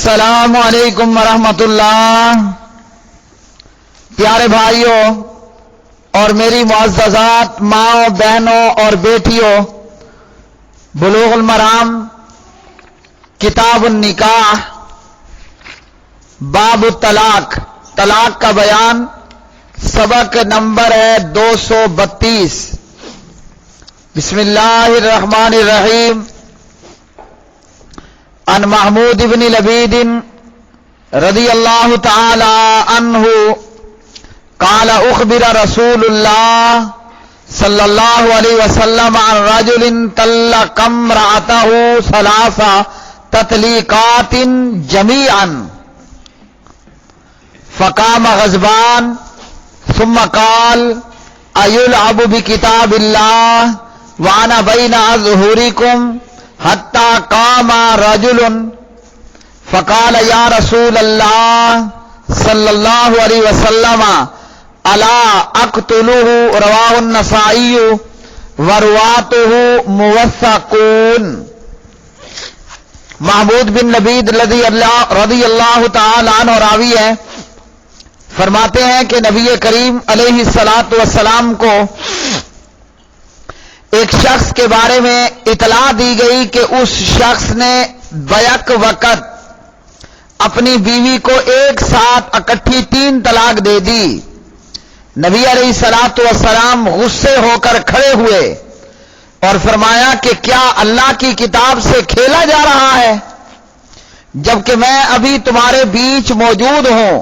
السلام علیکم ورحمۃ اللہ۔ پیارے بھائیوں اور میری معززات ماؤں بہنوں اور بیٹیوں، بلوغ المرام کتاب النکاح باب الطلاق، طلاق کا بیان، سبق نمبر ہے 232۔ بسم اللہ الرحمن الرحیم۔ عن محمود بن لبید رضی اللہ تعالی عنہ قال اخبر رسول اللہ صلی اللہ علیہ وسلم عن رجل طلق امرأته ثلاث تطلیقات جميعا فقام غضبان ثم قال أيلعب بكتاب الله وأنا بين أظهركم حتى قام رجل فقال يا رسول الله صلى الله عليه وسلم ألا أقتله؟ رواه النسائي ورواته موثقون۔ محمود بن لبید رضی اللہ تعالی عنہ راوی ہے، فرماتے ہیں کہ نبی کریم علیہ الصلاۃ والسلام کو ایک شخص کے بارے میں اطلاع دی گئی کہ اس شخص نے بیک وقت اپنی بیوی کو ایک ساتھ اکٹھی 3 طلاق دے دی۔ نبی علیہ الصلاۃ والسلام غصے ہو کر کھڑے ہوئے اور فرمایا کہ کیا اللہ کی کتاب سے کھیلا جا رہا ہے جبکہ میں ابھی تمہارے بیچ موجود ہوں؟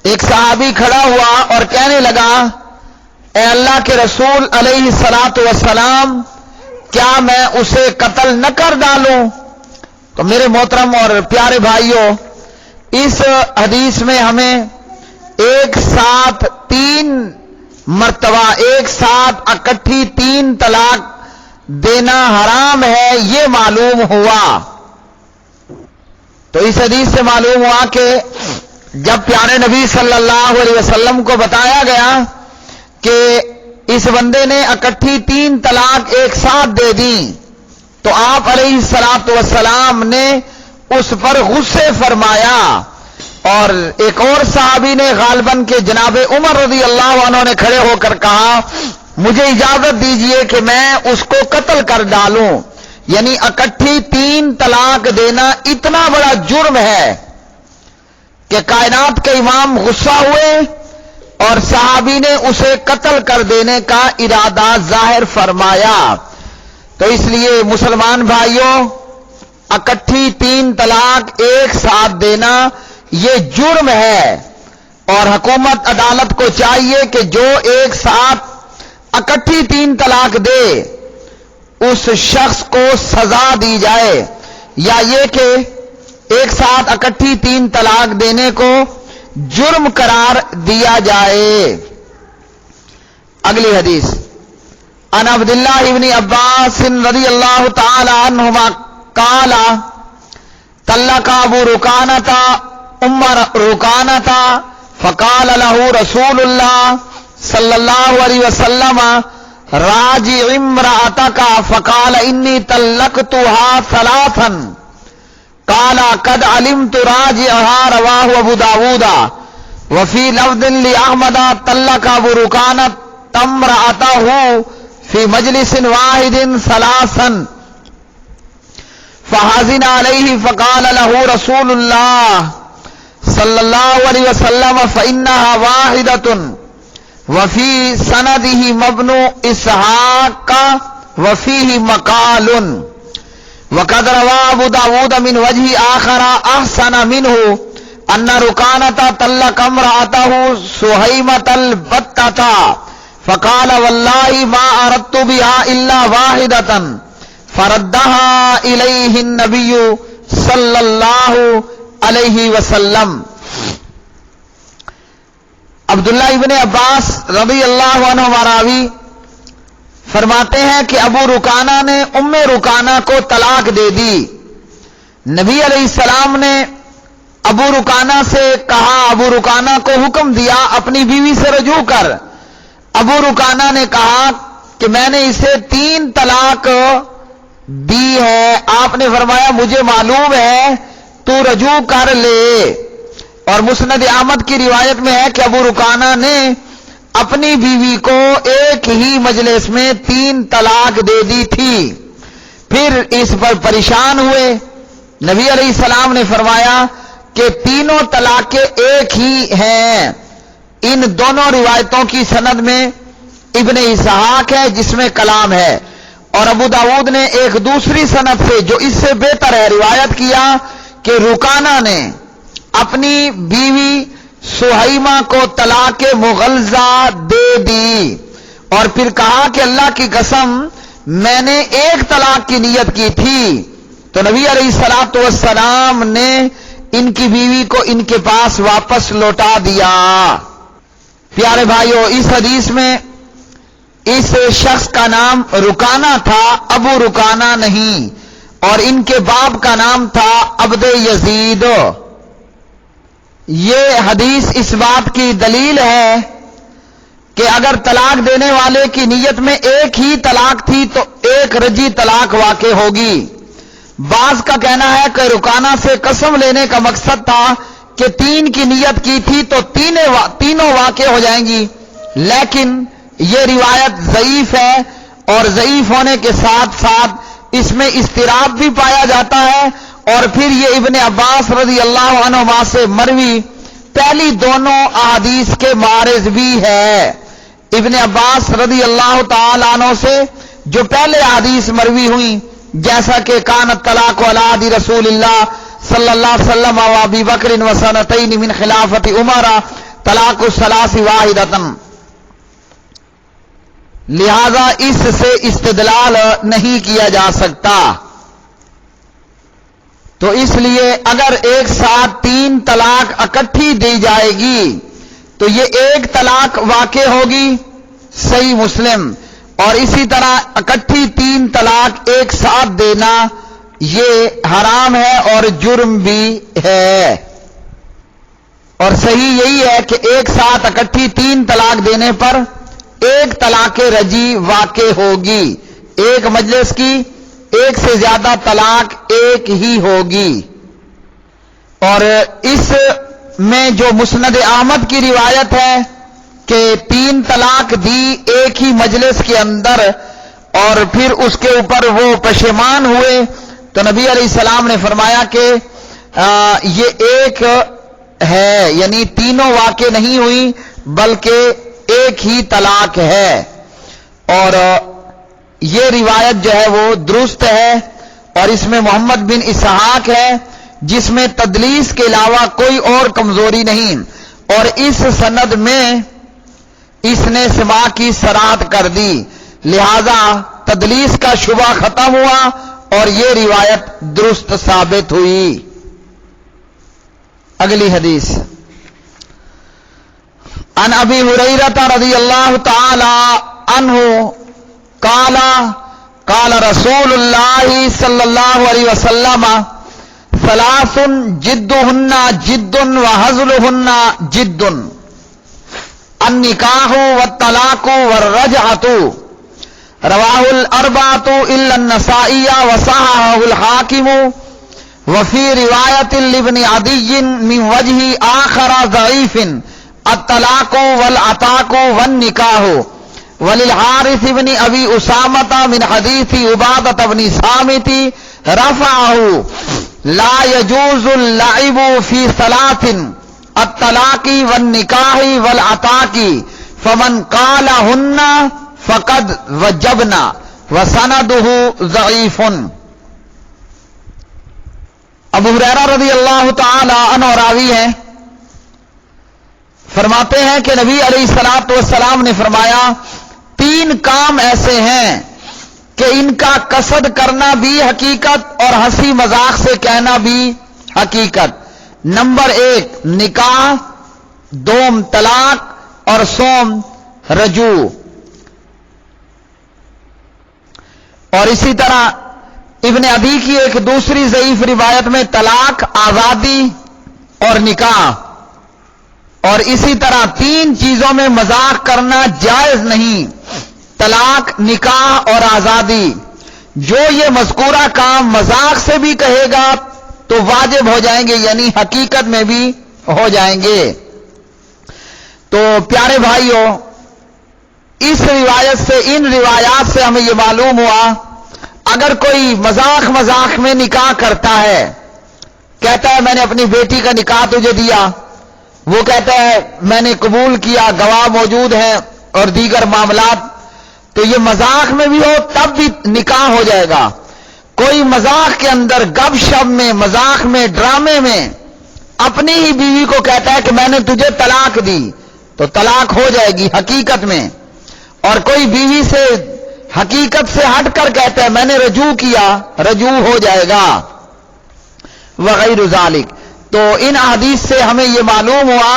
ایک صحابی کھڑا ہوا اور کہنے لگا، اے اللہ کے رسول علیہ الصلاۃ والسلام، کیا میں اسے قتل نہ کر ڈالوں؟ تو میرے محترم اور پیارے بھائیوں، اس حدیث میں ہمیں ایک ساتھ 3 مرتبہ ایک ساتھ اکٹھی 3 طلاق دینا حرام ہے یہ معلوم ہوا۔ تو اس حدیث سے معلوم ہوا کہ جب پیارے نبی صلی اللہ علیہ وسلم کو بتایا گیا کہ اس بندے نے اکٹھی 3 طلاق ایک ساتھ دے دی تو آپ علیہ الصلاۃ والسلام نے اس پر غصے فرمایا، اور ایک اور صحابی نے غالباً کہ جناب عمر رضی اللہ عنہ نے کھڑے ہو کر کہا، مجھے اجازت دیجئے کہ میں اس کو قتل کر ڈالوں۔ یعنی اکٹھی 3 طلاق دینا اتنا بڑا جرم ہے کہ کائنات کے امام غصہ ہوئے اور صحابی نے اسے قتل کر دینے کا ارادہ ظاہر فرمایا۔ تو اس لیے مسلمان بھائیوں، اکٹھی 3 طلاق ایک ساتھ دینا یہ جرم ہے، اور حکومت عدالت کو چاہیے کہ جو ایک ساتھ اکٹھی 3 طلاق دے اس شخص کو سزا دی جائے، یا یہ کہ ایک ساتھ اکٹھی 3 طلاق دینے کو جرم قرار دیا جائے۔ اگلی حدیث، عن عبداللہ ابن عباس رضی اللہ تعالی عنہما قال طلق ابو رکانۃ ام رکانۃ فقال له رسول اللہ صلی اللہ علیہ وسلم راجع امرأتک فقال انی طلقتها 3 قال قد علمت راجعها رواه ابو داود وفي لفظ لأحمد طلق ابو رکانۃ امرأته في مجلس واحد 3 فحزن عليه فقال له رسول الله صلى الله عليه وسلم فإنها واحدة وفي سنده مبن إسحاق وفيه مقال وقد روى ابو داود من وجه آخر احسن منه ان رکانۃ طلق امرأته سہیمۃ البتۃ فقال والله ما اردت بها الا واحدة فردها الیہ النبی صلی اللہ علیہ وسلم۔ عبداللہ ابن عباس رضی اللہ عنہ راوی فرماتے ہیں کہ ابو رکانہ نے ام رکانہ کو طلاق دے دی۔ نبی علیہ السلام نے ابو رکانہ سے کہا، ابو رکانہ کو حکم دیا اپنی بیوی سے رجوع کر۔ ابو رکانہ نے کہا کہ میں نے اسے 3 طلاق دی ہے۔ آپ نے فرمایا مجھے معلوم ہے تو رجوع کر لے۔ اور مسند احمد کی روایت میں ہے کہ ابو رکانہ نے اپنی بیوی کو ایک ہی مجلس میں 3 طلاق دے دی تھی، پھر اس پر پریشان ہوئے۔ نبی علیہ السلام نے فرمایا کہ تینوں طلاقیں ایک ہی ہیں۔ ان دونوں روایتوں کی سند میں ابن اسحاق ہے جس میں کلام ہے، اور ابو داؤد نے ایک دوسری سند سے جو اس سے بہتر ہے روایت کیا کہ رکانہ نے اپنی بیوی سہیمہ کو طلاق مغلظہ دے دی، اور پھر کہا کہ اللہ کی قسم میں نے ایک طلاق کی نیت کی تھی۔ تو نبی علیہ الصلوۃ والسلام نے ان کی بیوی کو ان کے پاس واپس لوٹا دیا۔ پیارے بھائیو، اس حدیث میں اس شخص کا نام رکانہ تھا، ابو رکانہ نہیں، اور ان کے باپ کا نام تھا عبد یزید۔ یہ حدیث اس بات کی دلیل ہے کہ اگر طلاق دینے والے کی نیت میں ایک ہی طلاق تھی تو ایک رجی طلاق واقع ہوگی۔ بعض کا کہنا ہے کہ رکانہ سے قسم لینے کا مقصد تھا کہ 3 کی نیت کی تھی تو تینوں واقع ہو جائیں گی، لیکن یہ روایت ضعیف ہے، اور ضعیف ہونے کے ساتھ ساتھ اس میں اضطراب بھی پایا جاتا ہے، اور پھر یہ ابن عباس رضی اللہ عنہما سے مروی پہلی دونوں احادیث کے معارض بھی ہے۔ ابن عباس رضی اللہ تعالی عنہ سے جو پہلے احادیث مروی ہوئی، جیسا کہ کانت طلاق علی عہد رسول اللہ صلی اللہ علیہ وسلم و ابی بکر و سنتین من خلافت عمر طلاق الثلاث واحدۃ، لہذا اس سے استدلال نہیں کیا جا سکتا۔ تو اس لیے اگر ایک ساتھ 3 طلاق اکٹھی دی جائے گی تو یہ ایک طلاق واقع ہوگی، صحیح مسلم، اور اسی طرح اکٹھی 3 طلاق ایک ساتھ دینا یہ حرام ہے اور جرم بھی ہے۔ اور صحیح یہی ہے کہ ایک ساتھ اکٹھی 3 طلاق دینے پر ایک طلاق رجی واقع ہوگی، ایک مجلس کی ایک سے زیادہ طلاق ایک ہی ہوگی۔ اور اس میں جو مسند احمد کی روایت ہے کہ 3 طلاق دی ایک ہی مجلس کے اندر، اور پھر اس کے اوپر وہ پشیمان ہوئے، تو نبی علیہ السلام نے فرمایا کہ یہ ایک ہے، یعنی تینوں واقع نہیں ہوئی بلکہ ایک ہی طلاق ہے۔ اور یہ روایت جو ہے وہ درست ہے، اور اس میں محمد بن اسحاق ہے جس میں تدلیس کے علاوہ کوئی اور کمزوری نہیں، اور اس سند میں اس نے سماع کی صراحت کر دی، لہذا تدلیس کا شبہ ختم ہوا اور یہ روایت درست ثابت ہوئی۔ اگلی حدیث، عن ابی ہریرہ رضی اللہ تعالی عنہ قال قال رسول اللہ صلی اللہ علیہ وسلم ثلاث جدهن جد وهزلهن جد، النکاح والطلاق والرجعة، رواہ الاربعۃ الا النسائی وصححہ الحاکم، وفی روایت لابن عدی من وجہ آخر ضعیف الطلاق والعتاق والنکاح، وللحارث بن ابی اسامۃ من حدیث عبادۃ بن صامت رفعہ لا يجوز اللعب فی ثلاث الطلاق والنکاح والعتاق فمن قالہن فقد وجبنا وسندہ ضعیف۔ ابو ہریرہ رضی اللہ تعالی عنہ راوی ہیں، فرماتے ہیں کہ نبی علیہ الصلوۃ والسلام نے فرمایا 3 کام ایسے ہیں کہ ان کا قصد کرنا بھی حقیقت اور ہنسی مذاق سے کہنا بھی حقیقت۔ نمبر 1 نکاح، 2 طلاق اور 3 رجوع۔ اور اسی طرح ابن عدی کی ایک دوسری ضعیف روایت میں طلاق، آزادی اور نکاح، اور اسی طرح 3 چیزوں میں مذاق کرنا جائز نہیں، طلاق، نکاح اور آزادی۔ جو یہ مذکورہ کام مذاق سے بھی کہے گا تو واجب ہو جائیں گے، یعنی حقیقت میں بھی ہو جائیں گے۔ تو پیارے بھائیوں، اس روایت سے، ان روایات سے ہمیں یہ معلوم ہوا، اگر کوئی مذاق میں نکاح کرتا ہے، کہتا ہے میں نے اپنی بیٹی کا نکاح تجھے دیا، وہ کہتا ہے میں نے قبول کیا، گواہ موجود ہیں اور دیگر معاملات، تو یہ مذاق میں بھی ہو تب بھی نکاح ہو جائے گا۔ کوئی مذاق کے اندر، گپ شپ میں، مذاق میں، ڈرامے میں اپنی ہی بیوی کو کہتا ہے کہ میں نے تجھے طلاق دی، تو طلاق ہو جائے گی حقیقت میں۔ اور کوئی بیوی سے حقیقت سے ہٹ کر کہتا ہے میں نے رجوع کیا، رجوع ہو جائے گا، وغیرہ ذالک۔ تو ان احادیث سے ہمیں یہ معلوم ہوا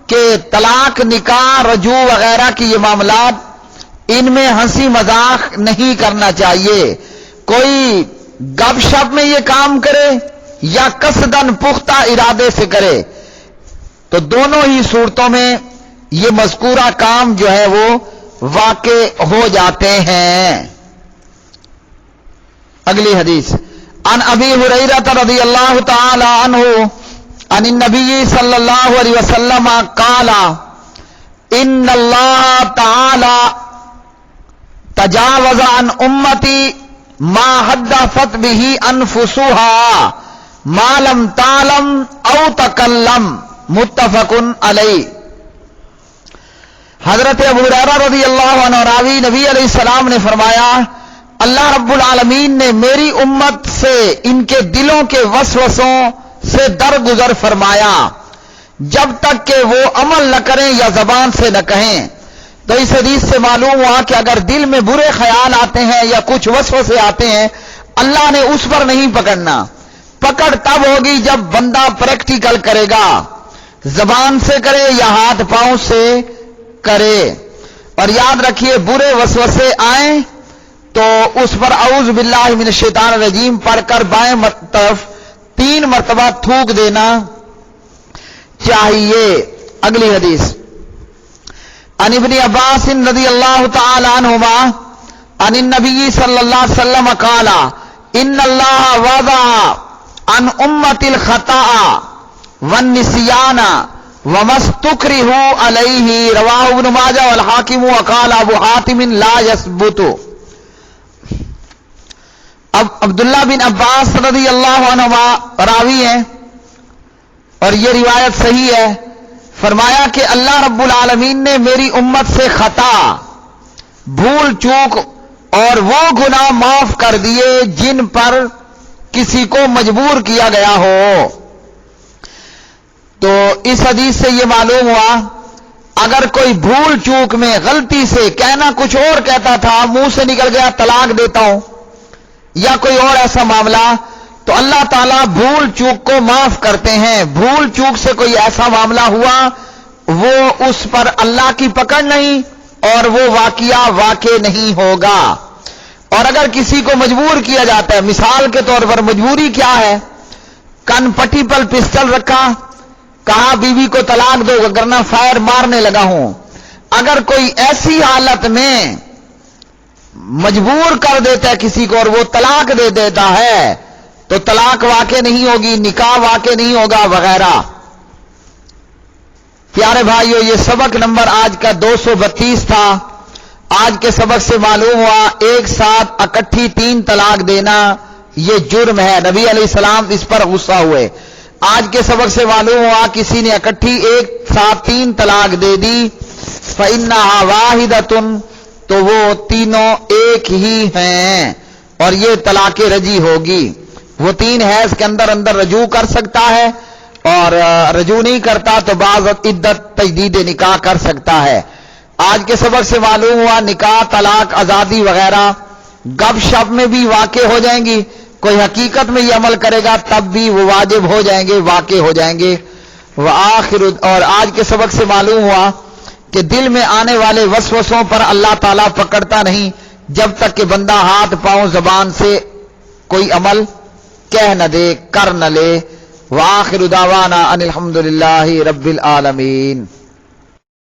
کہ طلاق، نکاح، رجوع وغیرہ کی یہ معاملات، ان میں ہنسی مذاق نہیں کرنا چاہیے۔ کوئی گپ شپ میں یہ کام کرے یا قصدن پختہ ارادے سے کرے، تو دونوں ہی صورتوں میں یہ مذکورہ کام جو ہے وہ واقع ہو جاتے ہیں۔ اگلی حدیث، عن ابی ہریرہ رضی اللہ تعالی عنہ عن النبی صلی اللہ علیہ وسلم قال ان اللہ تعالی تجاوز عن امتی ما حدثت به انفسها ما لم تعلم او تکلم، متفق علیہ۔ حضرت ابو ہریرہ رضی اللہ عنہ راوی، نبی علیہ السلام نے فرمایا اللہ رب العالمین نے میری امت سے ان کے دلوں کے وسوسوں سے درگزر فرمایا جب تک کہ وہ عمل نہ کریں یا زبان سے نہ کہیں۔ تو اس حدیث سے معلوم ہوا کہ اگر دل میں برے خیال آتے ہیں یا کچھ وسوسے آتے ہیں، اللہ نے اس پر نہیں پکڑنا، پکڑ تب ہوگی جب بندہ پریکٹیکل کرے گا، زبان سے کرے یا ہاتھ پاؤں سے کرے۔ اور یاد رکھیے برے وسوسے آئیں تو اس پر اعوذ باللہ من الشیطان الرجیم پڑھ کر بائیں طرف 3 مرتبہ تھوک دینا چاہیے۔ اگلی حدیث، عن ابن عباس رضی اللہ تعالی عنہما عن النبی صلی اللہ علیہ وسلم قال ان اللہ وضع عن امت الخطأ والنسیان وما استکرہوا علیہ، رواہ ابن ماجہ والحاکم وقال ابو حاتم لا یثبت۔ اب عبداللہ بن عباس رضی اللہ عنہما راوی ہیں اور یہ روایت صحیح ہے، فرمایا کہ اللہ رب العالمین نے میری امت سے خطا، بھول چوک اور وہ گناہ معاف کر دیے جن پر کسی کو مجبور کیا گیا ہو۔ تو اس حدیث سے یہ معلوم ہوا اگر کوئی بھول چوک میں غلطی سے کہنا کچھ اور کہتا تھا، منہ سے نکل گیا طلاق دیتا ہوں یا کوئی اور ایسا معاملہ، تو اللہ تعالیٰ بھول چوک کو معاف کرتے ہیں۔ بھول چوک سے کوئی ایسا معاملہ ہوا وہ اس پر اللہ کی پکڑ نہیں اور وہ واقعہ واقع نہیں ہوگا۔ اور اگر کسی کو مجبور کیا جاتا ہے، مثال کے طور پر مجبوری کیا ہے، کن پٹی پر پسٹل رکھا، کہا بیوی کو طلاق دو ورنہ فائر مارنے لگا ہوں، اگر کوئی ایسی حالت میں مجبور کر دیتا ہے کسی کو اور وہ طلاق دے دیتا ہے تو طلاق واقع نہیں ہوگی، نکاح واقع نہیں ہوگا وغیرہ۔ پیارے بھائیو، یہ سبق نمبر آج کا 232 تھا۔ آج کے سبق سے معلوم ہوا ایک ساتھ اکٹھی 3 طلاق دینا یہ جرم ہے، نبی علیہ السلام اس پر غصہ ہوئے۔ آج کے سبق سے معلوم ہوا کسی نے اکٹھی ایک ساتھ 3 طلاق دے دی فإنها واحدۃ، تو وہ تینوں ایک ہی ہیں اور یہ طلاق رجی ہوگی۔ وہ 3 حیض کے اندر رجوع کر سکتا ہے اور رجوع نہیں کرتا تو بعض عدت تجدید نکاح کر سکتا ہے۔ آج کے سبق سے معلوم ہوا نکاح، طلاق، آزادی وغیرہ گپ شپ میں بھی واقع ہو جائیں گی، کوئی حقیقت میں یہ عمل کرے گا تب بھی وہ واجب ہو جائیں گے، واقع ہو جائیں گے۔ اور آج کے سبق سے معلوم ہوا کہ دل میں آنے والے وسوسوں پر اللہ تعالیٰ پکڑتا نہیں جب تک کہ بندہ ہاتھ پاؤں زبان سے کوئی عمل کہہ نہ دے، کر نہ لے۔ وآخر دعوانا ان الحمدللہ رب العالمین۔